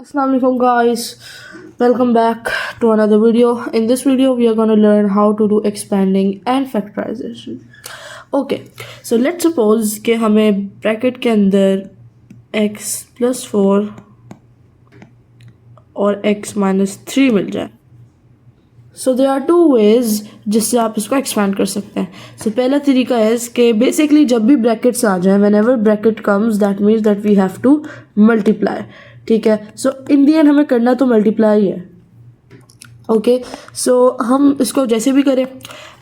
Assalamu alaikum guys, welcome back to another video. In this video we are going to learn how to do expanding and factorization. Okay, so let's suppose कि हमें bracket के अंदर x + 4 और x - 3 मिल जाए. So there are two ways जिससे आप इसको expand कर सकते हैं. So पहला तरीका है कि basically जब भी brackets आ जाए, whenever bracket comes that means that we have to multiply. ठीक है. सो इन दी एंड हमें करना तो मल्टीप्लाई है. ओके, सो हम इसको जैसे भी करें,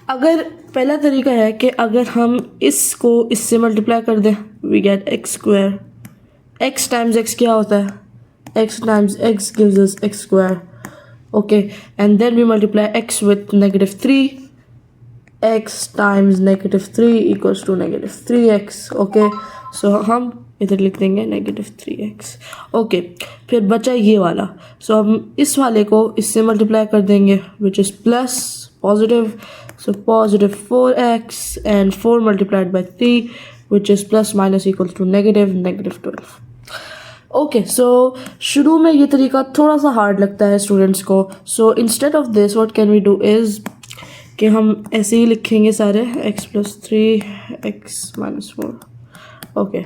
अगर पहला तरीका है कि अगर हम इसको इससे मल्टीप्लाई कर दें, we get x². x times x क्या होता है? x times x gives us x². Okay, and then we multiply x with -3. x times -3 equals to -3x. Okay, so हम इधर लिख देंगे -3x. ओके, फिर बचा ये वाला. सो हम इस वाले को इससे मल्टीप्लाई कर देंगे which is plus positive. So positive 4x and 4 multiplied by 3 which is plus minus equal to -12. Okay, so शुरू में ये तरीका थोड़ा सा हार्ड लगता है स्टूडेंट्स को. So instead of this what can we do is कि हम ऐसे ही लिखेंगे सारे x + 3 x - 4. Okay,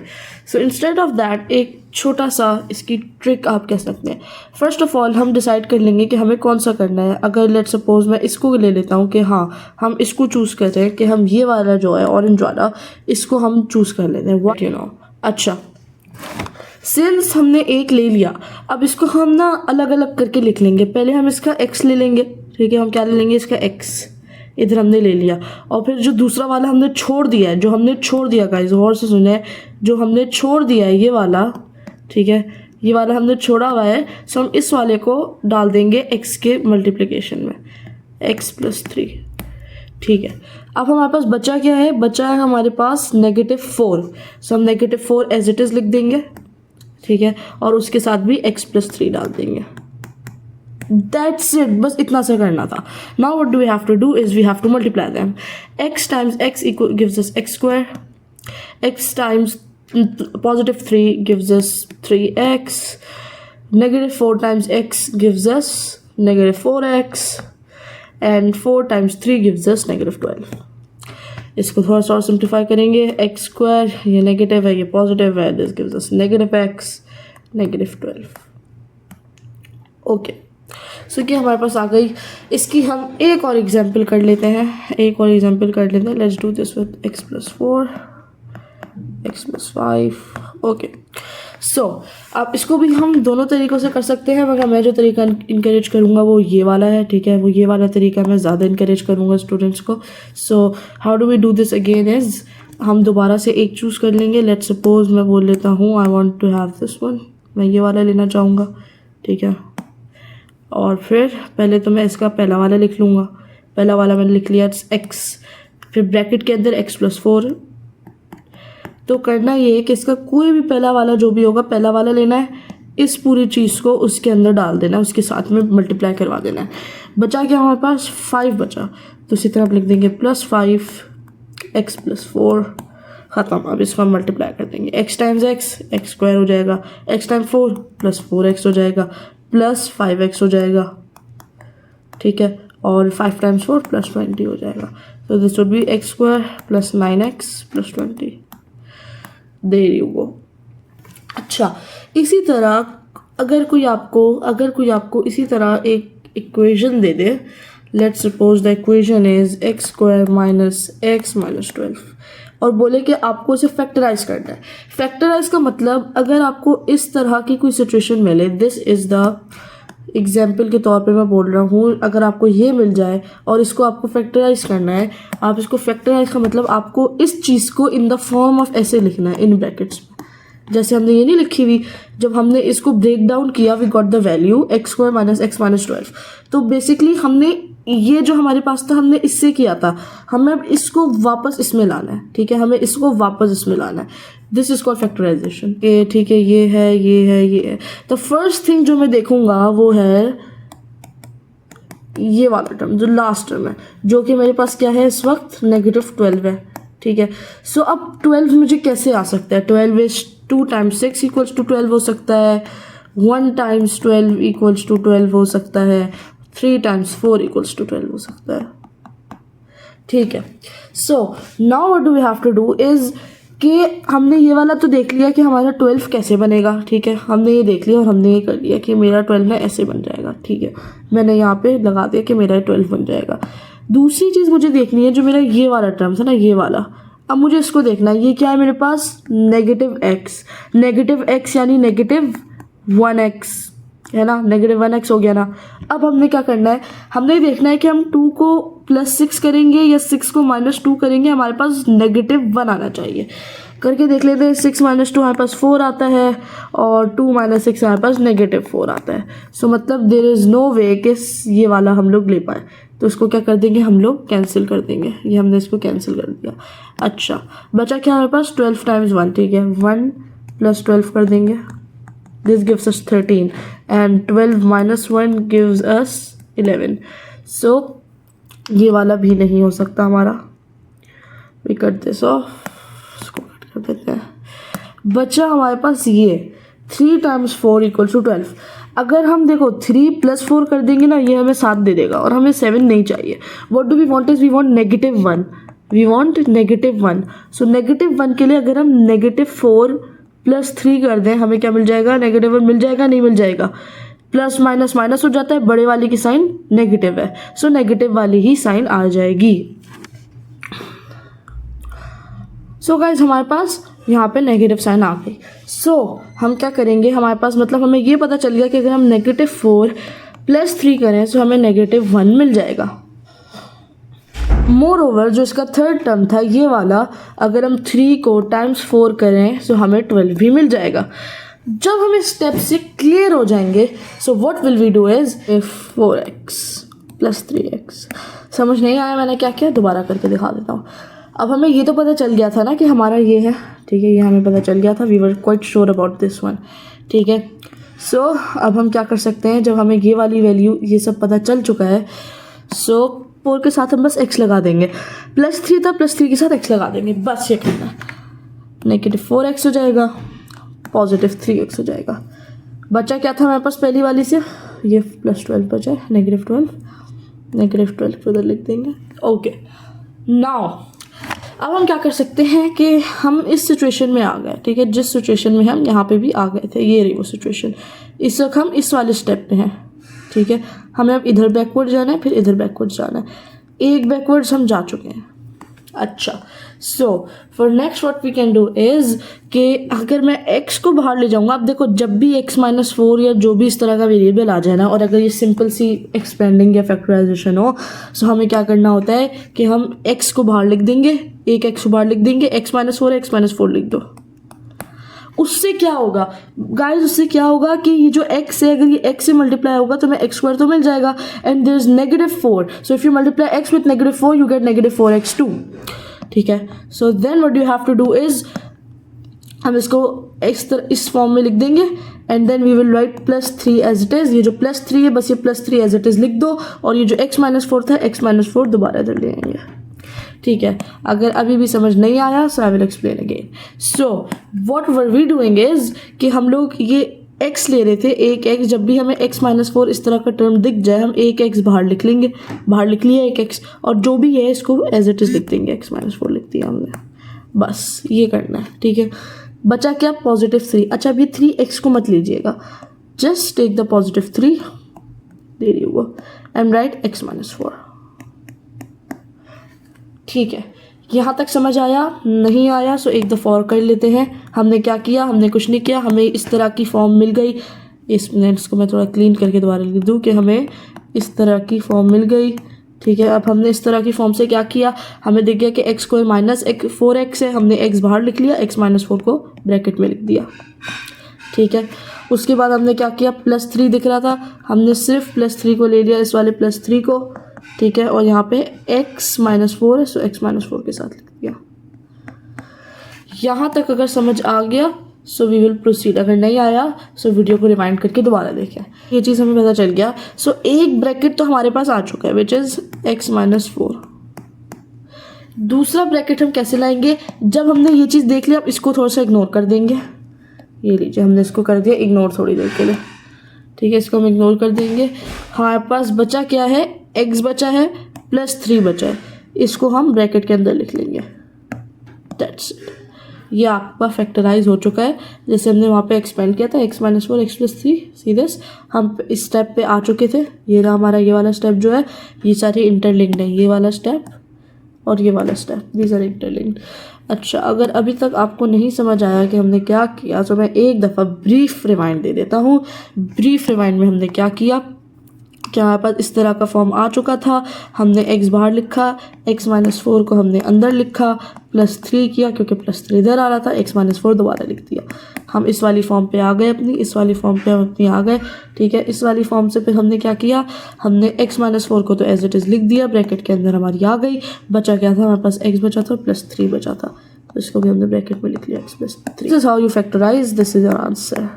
so instead of that एक छोटा सा इसकी ट्रिक आप कह सकते हैं. फर्स्ट ऑफ ऑल हम डिसाइड कर लेंगे कि हमें कौन सा करना है. अगर लेट सपोज मैं इसको ले लेता हूँ कि हाँ हम इसको चूज़ करते हैं कि हम ये वाला जो है ऑरेंज वाला इसको हम चूज़ कर लेते हैं. What you know. अच्छा, सिंस हमने एक ले लिया, अब इसको हम ना अलग अलग करके लिख लेंगे. पहले हम इसका x ले लेंगे. ठीक है, हम क्या ले लेंगे? इसका x इधर हमने ले लिया. और फिर जो दूसरा वाला हमने छोड़ दिया है, जो हमने छोड़ दिया गाइस गौर से सुने, जो हमने छोड़ दिया है ये वाला, ठीक है, ये वाला हमने छोड़ा हुआ है. सो हम इस वाले को डाल देंगे x के मल्टीप्लिकेशन में, x + 3. ठीक है, अब हमारे पास बचा क्या है? बचा है हमारे पास -4. सो हम -4 एज इट इज़ लिख देंगे. ठीक है, और उसके साथ भी x + 3 डाल देंगे. That's it, बस इतना सा करना था. Now what do we have to do is we have to multiply them. x times x gives us x². x times +3 gives us 3x. -4 times x gives us -4x. And 4 times 3 gives us -12. इसको थोड़ा सा और simplify करेंगे. x², ये negative है, ये पॉजिटिव है, this gives us -x, -12. Okay, so कि हमारे पास आ गई. इसकी हम एक और एग्जांपल कर लेते हैं. Let's do this with x + 4 x + 5. Okay, so अब इसको भी हम दोनों तरीक़ों से कर सकते हैं, मगर मैं जो तरीका इनकरेज करूँगा वो ये वाला है. ठीक है, वो ये वाला तरीका मैं ज़्यादा इनकरेज करूँगा स्टूडेंट्स को. So how do we do this again is हम दोबारा से एक चूज़ कर लेंगे. लेट्स सपोज मैं बोल लेता हूँ I want to have this one, मैं ये वाला लेना चाहूँगा. ठीक है, और फिर पहले तो मैं इसका पहला वाला लिख लूँगा. पहला वाला मैंने लिख लिया x, फिर ब्रैकेट के अंदर x + 4. तो करना ये है कि इसका कोई भी पहला वाला जो भी होगा पहला वाला लेना है, इस पूरी चीज़ को उसके अंदर डाल देना है, उसके साथ में मल्टीप्लाई करवा देना है. बचा क्या हमारे पास? 5 बचा. तो इसी तरह आप लिख देंगे +5 x + 4. ख़त्म. अब इसको हम मल्टीप्लाई कर देंगे. x टाइम्स x x² हो जाएगा. x टाइम्स 4 +4x हो जाएगा, +5x हो जाएगा. ठीक है, और 5 टाइम्स 4 +20 हो जाएगा. तो this would be x² + 9x + 20. There you go. अच्छा, इसी तरह अगर कोई आपको इसी तरह एक इक्वेशन दे दे. Let's suppose the equation is x² - x - 12 और बोले कि आपको इसे फैक्टराइज करना है. फैक्टराइज का मतलब अगर आपको इस तरह की कोई सिचुएशन मिले, दिस इज़ द एग्जाम्पल के तौर पे मैं बोल रहा हूँ, अगर आपको ये मिल जाए और इसको आपको फैक्टराइज करना है, आप इसको फैक्टराइज का मतलब आपको इस चीज़ को इन द फॉर्म ऑफ ऐसे लिखना है इन ब्रैकेट्स में. जैसे हमने ये नहीं लिखी हुई, जब हमने इसको ब्रेक डाउन किया we got the value x² - x - 12. तो बेसिकली हमने ये जो हमारे पास था हमने इससे किया था, हमें अब इसको वापस इसमें लाना है. ठीक है, हमें इसको वापस इसमें लाना है. This is called factorisation. ठीक है, ये है. द फर्स्ट थिंग जो मैं देखूंगा वो है ये वाला टर्म जो लास्ट टर्म है, जो कि मेरे पास क्या है इस वक्त -12 है. ठीक है, सो अब 12 मुझे कैसे आ सकता है? 12 इज 2 टाइम्स 6 = 12 हो सकता है. 1 टाइम्स 12 इक्वल्स टू 12 हो सकता है, 3 टाइम्स 4 इक्वल्स टू 12 हो सकता है। ठीक है, so now what do we have to do is कि हमने ये वाला तो देख लिया कि हमारा 12 कैसे बनेगा। ठीक है, हमने ये देख लिया और हमने ये कर लिया कि मेरा 12 ना ऐसे बन जाएगा। ठीक है, मैंने यहाँ पे लगा दिया कि मेरा 12 बन जाएगा। दूसरी चीज़ मुझे देखनी है, जो मेरा ये वाला टर्म्स है ना, ये वाला, अब मुझे इसको देखना है। ये क्या है मेरे पास, नेगेटिव एक्स यानी -1x है ना, -1x हो गया ना। अब हमने क्या करना है, हमने देखना है कि हम 2 को +6 करेंगे या 6 को -2 करेंगे। हमारे पास -1 आना चाहिए। करके देख लेते हैं। 6 - 2 हमारे पास 4 आता है और 2 - 6 हमारे पास -4 आता है। सो मतलब देयर इज़ नो वे कि ये वाला हम लोग ले पाए। तो इसको क्या कर देंगे, हम लोग कैंसिल कर देंगे। ये हमने इसको कैंसिल कर दिया। अच्छा, बचा क्या हमारे पास, 12 टाइम्स 1। ठीक है, 1 + 12 कर देंगे, this gives us 13 and 12 - 1 gives us 11। सो ये वाला भी नहीं हो सकता हमारा। वी कट दिस ऑफ, इसको कट कर देते हैं। बचा हमारे पास ये 3 टाइम्स 4 = 12। अगर हम देखो 3 + 4 कर देंगे ना, ये हमें 7 दे देगा और हमें 7 नहीं चाहिए। What do we want is we want -1, we want -1। So -1 के लिए अगर हम -4 + 3 कर दें, हमें क्या मिल जाएगा, -1 मिल जाएगा, नहीं मिल जाएगा, प्लस माइनस माइनस हो जाता है, बड़े वाले की साइन नेगेटिव है, सो नेगेटिव वाली ही साइन आ जाएगी। सो गाइज हमारे पास यहाँ पे नेगेटिव साइन आ गई। सो हम क्या करेंगे, हमारे पास मतलब हमें ये पता चल गया कि अगर हम -4 + 3 करें तो हमें -1 मिल जाएगा। मोर ओवर जो इसका थर्ड टर्म था ये वाला, अगर हम 3 को ×4 करें तो हमें 12 भी मिल जाएगा। जब हम इस स्टेप से क्लियर हो जाएंगे, so what will we do is 4x + 3x। समझ नहीं आया मैंने क्या किया, दोबारा करके दिखा देता हूँ। अब हमें ये तो पता चल गया था ना कि हमारा ये है, ठीक है, ये हमें पता चल गया था, we were quite sure about this one. ठीक है, सो अब हम क्या कर सकते हैं, जब हमें ये वाली वैल्यू ये सब पता चल चुका है, सो 4 के साथ हम बस x लगा देंगे, +3 था, +3 के साथ x लगा देंगे, बस ये करना है। -4x हो जाएगा, +3x हो जाएगा। बचा क्या था हमारे पास पहली वाली से, ये +12 बचा है, -12 उधर लिख देंगे। ओके, नाउ अब हम क्या कर सकते हैं कि हम इस सिचुएशन में आ गए। ठीक है, जिस सिचुएशन में हम यहाँ पे भी आ गए थे, ये रही वो सिचुएशन। इस वक्त हम इस वाले स्टेप पे हैं। ठीक है, हमें अब इधर बैकवर्ड जाना है, फिर इधर बैकवर्ड जाना है। एक बैकवर्ड्स हम जा चुके हैं। अच्छा, so for next what we can do is कि अगर मैं x को बाहर ले जाऊंगा, अब देखो जब भी x - 4 या जो भी इस तरह का वेरिएबल आ जाए ना, और अगर ये सिंपल सी एक्सपेंडिंग या फैक्टराइजेशन हो, सो हमें क्या करना होता है कि हम x को बाहर लिख देंगे, एक x को बाहर लिख देंगे, x - 4 x - 4 लिख दो। उससे क्या होगा गाइस, उससे क्या होगा कि ये जो x है, अगर ये x से मल्टीप्लाई होगा तो हमें x² तो मिल जाएगा, and there is -4, so if you multiply x with -4 you get -4x2। ठीक है, so then what you have to do is हम इसको इस फॉर्म में लिख देंगे, and then we will write +3 as it is. ये जो +3 है, बस ये +3 एज इट इज लिख दो, और ये जो x - 4 था, x - 4 दोबारा इधर ले आएंगे। ठीक है, अगर अभी भी समझ नहीं आया so I will explain again. So what were we doing is कि हम लोग ये x ले रहे थे, एक x, जब भी हमें x - 4 इस तरह का टर्म दिख जाए, हम एक x बाहर लिख लेंगे, बाहर लिख लिया एक x, और जो भी है इसको एज इट इज लिख देंगे, x - 4 लिख दिया हमने, बस ये करना है। ठीक है, बचा क्या, +3। अच्छा, अभी 3x को मत लीजिएगा, just take the +3, there you go, and write x - 4। ठीक है, यहाँ तक समझ आया? नहीं आया सो एक दफ़ा और कर लेते हैं। हमने क्या किया, हमने कुछ नहीं किया, हमें इस तरह की फॉर्म मिल गई। इसको मैं थोड़ा क्लीन करके दोबारा लिख दूँ कि हमें इस तरह की फॉर्म मिल गई। ठीक है, अब हमने इस तरह की फॉर्म से क्या किया, हमें दिख गया कि x² - 4x है, हमने x बाहर लिख लिया, x - 4 को ब्रैकेट में लिख दिया। ठीक है, उसके बाद हमने क्या किया, +3 दिख रहा था, हमने सिर्फ +3 को ले लिया, इस वाले +3 को। ठीक है, और यहाँ पे x - 4 है, सो x - 4 के साथ लिख दिया। यहाँ तक अगर समझ आ गया सो वी विल प्रोसीड, अगर नहीं आया सो वीडियो को रिवाइंड करके दोबारा देखें। ये चीज़ हमें पता चल गया। सो एक ब्रैकेट तो हमारे पास आ चुका है, विच इज़ x - 4। दूसरा ब्रैकेट हम कैसे लाएंगे, जब हमने ये चीज़ देख लिया, अब इसको थोड़ा सा इग्नोर कर देंगे। ये लीजिए, हमने इसको कर दिया इग्नोर थोड़ी देर के लिए। ठीक है, इसको हम इग्नोर कर देंगे। हमारे पास बचा क्या है, x बचा है प्लस 3 बचा है, इसको हम ब्रैकेट के अंदर लिख लेंगे। दैट्स इट, ये आपका फैक्टराइज हो चुका है जैसे हमने वहाँ पे एक्सपेंड किया था, x minus 4 x plus 3। See this, हम इस स्टेप पे आ चुके थे। ये रहा हमारा ये वाला स्टेप जो है, ये सारे इंटरलिंक्ड है, ये वाला स्टेप और ये वाला स्टेप, दीज आर इंटरलिंक्ड। अच्छा, अगर अभी तक आपको नहीं समझ आया कि हमने क्या किया तो मैं एक दफ़ा ब्रीफ रिमाइंड दे देता हूँ। ब्रीफ रिमाइंड में हमने क्या किया, क्या हमारे पास इस तरह का फॉर्म आ चुका था, हमने x बाहर लिखा, x माइनस 4 को हमने अंदर लिखा, प्लस 3 किया क्योंकि प्लस 3 इधर आ रहा था, x माइनस 4 दोबारा लिख दिया। हम इस वाली फॉर्म पे आ गए अपनी, इस वाली फॉर्म पे हम अपनी आ गए। ठीक है, इस वाली फॉर्म से फिर हमने क्या किया, हमने x माइनस 4 को तो एज इट इज़ लिख दिया, ब्रैकेट के अंदर हमारी आ गई। बचा क्या था हमारे पास, x बचा था प्लस 3 बचा था, तो इसको भी हमने ब्रैकेट में लिख लिया x plus 3। This is how you factorise, this is your answer.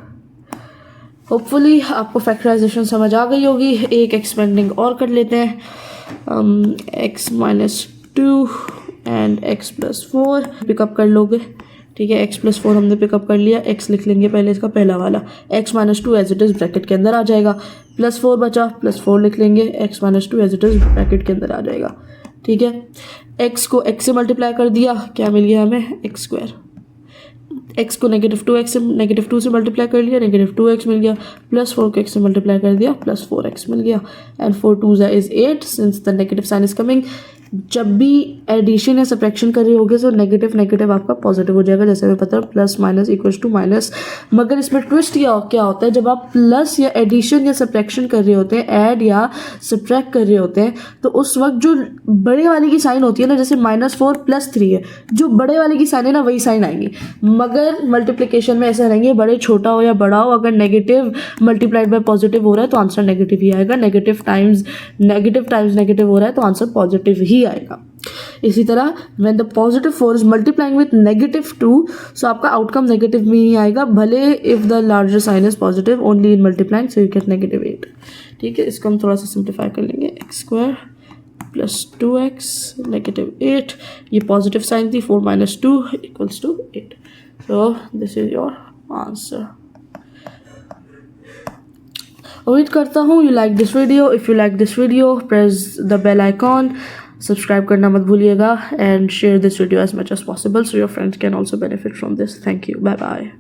Hopefully आपको फैक्टराइजेशन समझ आ गई होगी। एक एक्सपेंडिंग और कर लेते हैं, x minus 2 and x plus 4 pickup कर लोगे। ठीक है, x प्लस 4 हमने पिकअप कर लिया, x लिख लेंगे पहले इसका पहला वाला, x minus 2 as it is bracket के अंदर आ जाएगा, प्लस 4 बचा, प्लस 4 लिख लेंगे, x minus 2 as it is bracket के अंदर आ जाएगा। ठीक है, x को x से मल्टीप्लाई कर दिया, क्या मिल गया हमें, x स्क्वायर। x को नेगेटिव 2 से मल्टीप्लाई कर लिया, नेगेटिव 2x मिल गया, प्लस 4 को x से मल्टीप्लाई कर दिया, प्लस 4x मिल गया, and 4 2 is 8 since the negative sign is coming. जब भी एडिशन या सब्ट्रैक्शन कर रहे होगे तो नेगेटिव आपका पॉजिटिव हो जाएगा, जैसे हमें पता है plus minus equals to minus. मगर इसमें ट्विस्ट क्या होता है, जब आप प्लस या एडिशन या सब्ट्रैक्शन कर रहे होते हैं, ऐड या सब्ट्रैक्ट कर रहे होते हैं, तो उस वक्त जो बड़े वाले की साइन होती है ना, जैसे -4 + 3 है, जो बड़े वाले की साइन है ना वही साइन आएंगी। मगर मल्टीप्लिकेशन में ऐसा नहीं है, बड़े छोटा हो या बड़ा हो, अगर नेगेटिव मल्टीप्लाइड बाय पॉजिटिव हो रहा है तो आंसर नेगेटिव ही आएगा, नेगेटिव टाइम्स नेगेटिव हो रहा है तो आंसर पॉजिटिव ही आएगा। इसी तरह when the positive 4 is multiplying with -2, so आपका आउटकम नेगेटिव में ही आएगा, भले if the larger sign is positive only in multiplying, so you get -8। ठीक है, इसको हम थोड़ा सा सिंप्लीफाई कर लेंगे, x² प्लस 2x -8, ये पॉजिटिव साइन थी, 4 - 2 = 8। So this is your answer. उम्मीद करता हूँ you like this video. If you like this video press the bell icon, subscribe करना मत भूलिएगा, and share this video as much as possible so your friends can also benefit from this. Thank you, bye bye.